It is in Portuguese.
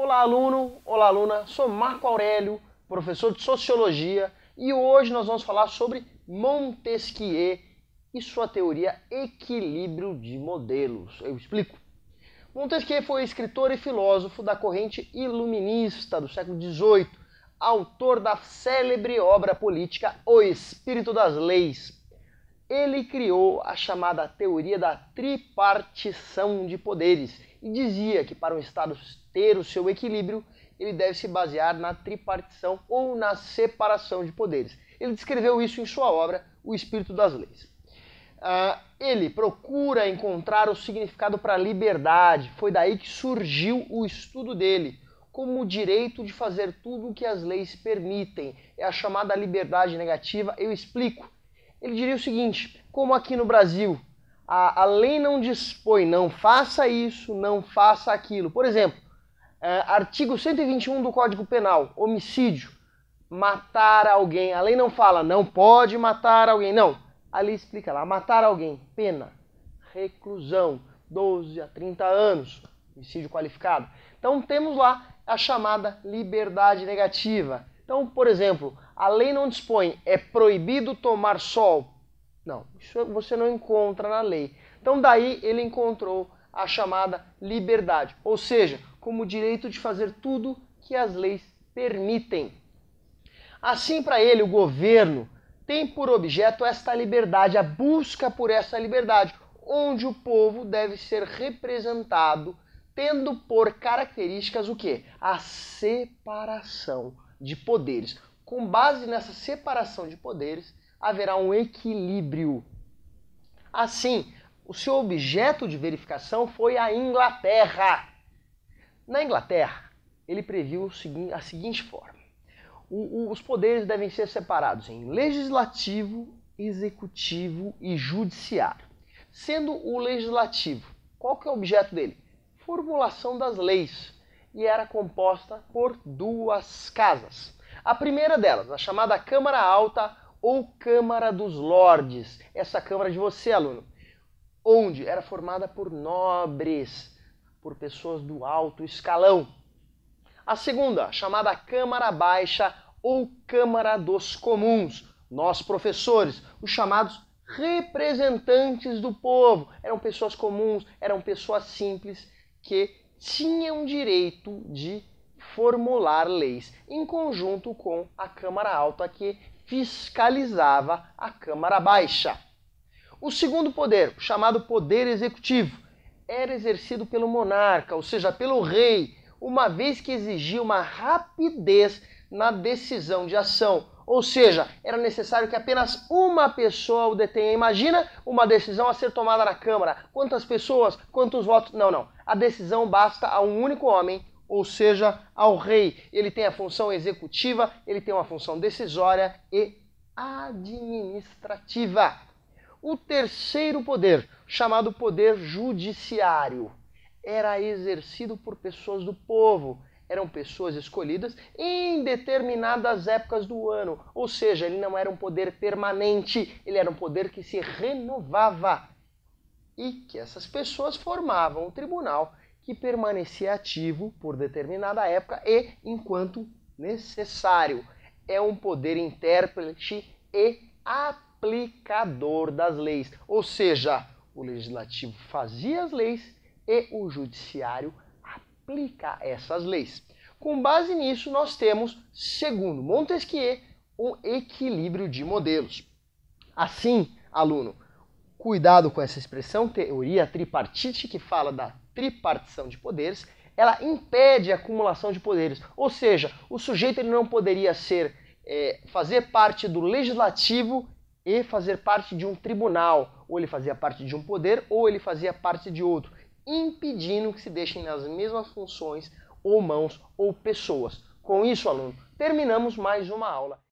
Olá, aluno! Olá, aluna! Sou Marco Aurélio, professor de Sociologia, e hoje nós vamos falar sobre Montesquieu e sua teoria equilíbrio de modelos. Eu explico. Montesquieu foi escritor e filósofo da corrente iluminista do século XVIII, autor da célebre obra política O Espírito das Leis. Ele criou a chamada teoria da tripartição de poderes e dizia que para um Estado ter o seu equilíbrio, ele deve se basear na tripartição ou na separação de poderes. Ele descreveu isso em sua obra O Espírito das Leis. Ele procura encontrar o significado para a liberdade, foi daí que surgiu o estudo dele, como o direito de fazer tudo o que as leis permitem. É a chamada liberdade negativa, eu explico. Ele diria o seguinte, como aqui no Brasil, a lei não dispõe, não faça isso, não faça aquilo. Por exemplo, artigo 121 do Código Penal, homicídio, matar alguém. A lei não fala, não pode matar alguém, não. A lei explica lá, matar alguém, pena, reclusão, 12 a 30 anos, homicídio qualificado. Então temos lá a chamada liberdade negativa. Então, por exemplo, a lei não dispõe, é proibido tomar sol. Não, isso você não encontra na lei. Então daí ele encontrou a chamada liberdade, ou seja, como o direito de fazer tudo que as leis permitem. Assim, para ele, o governo tem por objeto esta liberdade, a busca por essa liberdade, onde o povo deve ser representado, tendo por características o quê? A separação de poderes. Com base nessa separação de poderes, haverá um equilíbrio. Assim, o seu objeto de verificação foi a Inglaterra. Na Inglaterra, ele previu a seguinte forma. Os poderes devem ser separados em legislativo, executivo e judiciário. Sendo o legislativo, qual que é o objeto dele? Formulação das leis. E era composta por duas casas. A primeira delas, a chamada Câmara Alta ou Câmara dos Lordes. Essa Câmara de você, aluno. Onde era formada por nobres, por pessoas do alto escalão. A segunda, chamada Câmara Baixa ou Câmara dos Comuns. Nós, professores, os chamados representantes do povo. Eram pessoas comuns, eram pessoas simples que tinham direito de formular leis, em conjunto com a Câmara Alta, que fiscalizava a Câmara Baixa. O segundo poder, chamado Poder Executivo, era exercido pelo monarca, ou seja, pelo rei, uma vez que exigia uma rapidez na decisão de ação. Ou seja, era necessário que apenas uma pessoa o detenha. Imagina uma decisão a ser tomada na Câmara. Quantas pessoas? Quantos votos? Não, não. A decisão basta a um único homem, ou seja, ao rei. Ele tem a função executiva, ele tem uma função decisória e administrativa. O terceiro poder, chamado Poder Judiciário, era exercido por pessoas do povo. Eram pessoas escolhidas em determinadas épocas do ano. Ou seja, ele não era um poder permanente, ele era um poder que se renovava. E que essas pessoas formavam um tribunal que permanecia ativo por determinada época e enquanto necessário. É um poder intérprete e aplicador das leis. Ou seja, o legislativo fazia as leis e o judiciário aplica essas leis. Com base nisso, nós temos, segundo Montesquieu, um equilíbrio de modelos. Assim, aluno, cuidado com essa expressão, teoria tripartite, que fala da tripartição de poderes, ela impede a acumulação de poderes. Ou seja, o sujeito ele não poderia fazer parte do legislativo e fazer parte de um tribunal. Ou ele fazia parte de um poder, ou ele fazia parte de outro, impedindo que se deixem nas mesmas funções ou mãos ou pessoas. Com isso, aluno, terminamos mais uma aula.